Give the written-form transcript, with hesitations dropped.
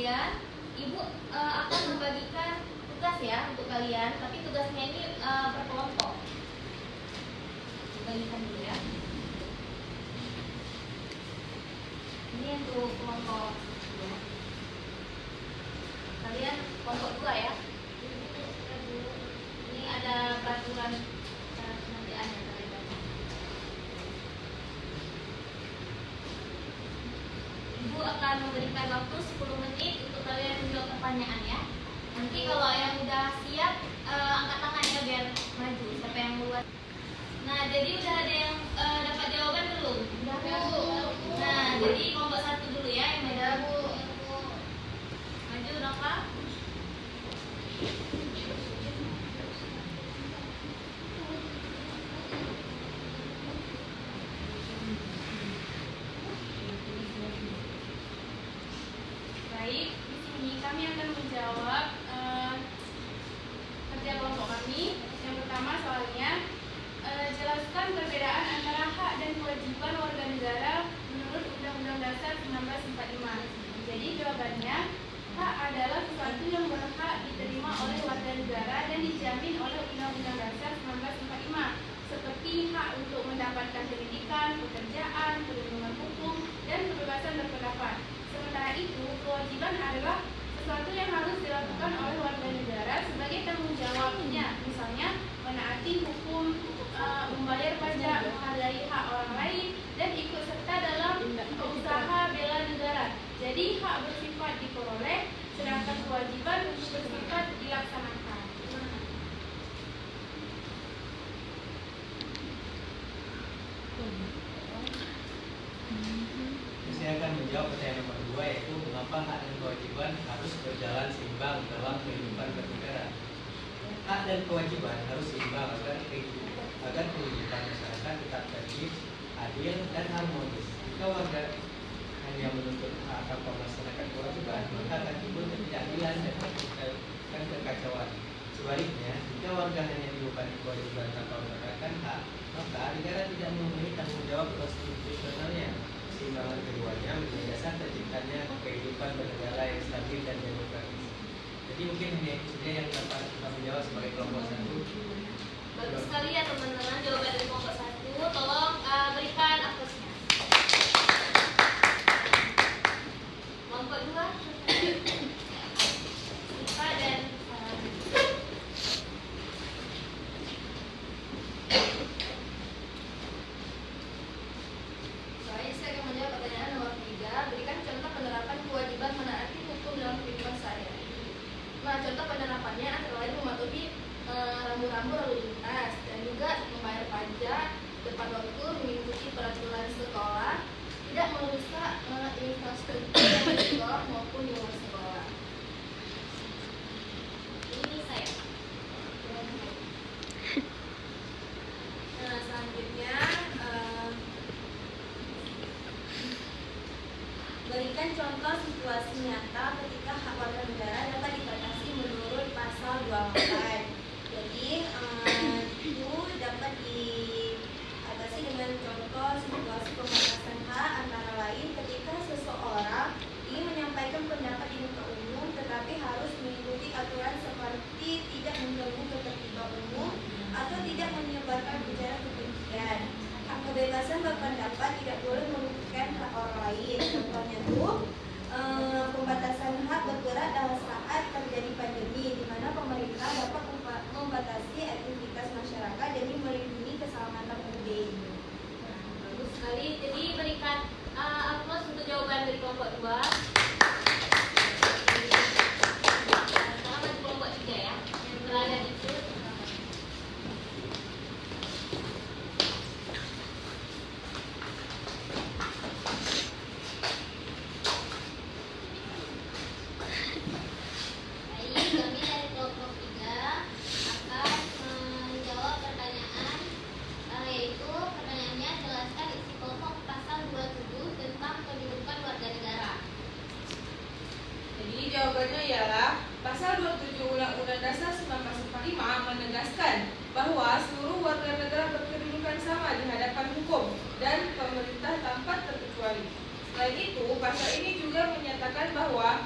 kemudian Ibu akan membagikan tugas ya untuk kalian, tapi tugasnya ini berkelompok. Bagikan dulu ya. Ini untuk kelompok 2. Kalian kelompok 2 ya. Ini ada peraturan penantiannya terlibat. Ibu akan memberikan waktu 10 menit untuk kalian menjawab pertanyaan ya. Nanti kalau yang udah siap angkat tangan ya biar maju siapa yang duluan. Nah, jadi udah ada yang dapat jawaban belum? Udah, Bu. Nah, jadi kelompok 1 dulu ya yang maju. Maju Nova. Baik, di sini kami akan menjawab kerja kelompok kami. Yang pertama soalnya, jelaskan perbedaan antara hak dan kewajiban warga negara menurut Undang-Undang Dasar 1945. Jadi jawabannya, hak adalah sesuatu yang berhak diterima oleh warga negara dan dijamin oleh Undang-Undang Dasar 1945, seperti hak untuk mendapatkan pendidikan, pekerjaan, perlindungan hukum, dan kebebasan berpendapat. Sementara itu, kewajiban adalah sesuatu yang harus dilakukan oleh warga negara sebagai tanggung jawabnya, misalnya menaati hukum, membayar pajak, menghargai hak orang lain, dan ikut serta dalam usaha bela negara. Jadi hak bersifat diperoleh, sedangkan kewajiban bersifat dilaksanakan. Saya akan menjawab pertanyaan nomor 2, yaitu mengapa hak dan kewajiban harus berjalan seimbang dalam kehidupan bernegara. Hak dan kewajiban harus seimbang agar kehidupan masyarakat tetap tertib, adil, dan harmonis. Jika warga hanya menuntut hak tanpa melaksanakan kewajiban, maka akan timbul ketidakadilan dan kekacauan. Sebaliknya, jika warga hanya dibebani kewajiban tanpa melaksanakan hak, maka negara tidak memenuhi tanggung jawab konstitusionalnya. Keseimbangan keduanya menjadi dasar terciptanya kehidupan bernegara yang stabil dan demokratis. Jadi mungkin hanya itu saja yang dapat kita menjawab sebagai kelompok 1. Bagus sekali ya teman-teman jawaban dari kelompok 1. Tolong berikan aplausnya. Kelompok 2. Siva dan Saya akan menjawab pertanyaan nomor 3. Berikan contoh penerapan kewajiban menaati hukum dalam kehidupan sehari-hari. Nah, contoh penerapannya antara lain mematuhi rambu-rambu lalu lintas dan juga membayar pajak tepat waktu, mengikuti peraturan sekolah, tidak merusak infrastruktur di sekolah maupun di luar sekolah. ini saya. Nah, selanjutnya berikan contoh situasi nyata ketika hak warga negara dapat dibatasi menurut pasal 24. Jadi itu dapat diatasi dengan contoh situasi pembatasan hak antara lain ketika seseorang ingin menyampaikan pendapat di muka umum tetapi harus mengikuti aturan seperti tidak mengganggu ketertiban umum atau tidak menyebarkan ujaran kebencian. Hak kebebasan berpendapat tidak boleh merugikan hak orang lain. Contohnya itu pembatasan hak bergerak dalam saat terjadi pandemi, di mana pemerintah dapat membatasi aktivitas masyarakat demi melindungi keselamatan publik. Bagus sekali. Jadi berikan aplaus untuk jawaban dari kelompok 2. Selamat kelompok 3 ya. Yang teladan itu. Baik, kami dari kelompok 3 akan menjawab pertanyaan, yaitu pertanyaannya jelaskan isi pokok pasal 27 tentang kedudukan warga negara. Jadi jawabannya ialah pasal 27 Undang-Undang Dasar 1945 menegaskan bahwa seluruh warga negara berkedudukan sama di hadapan hukum dan pemerintah tanpa terkecuali. Selain itu, pasal ini juga menyatakan bahwa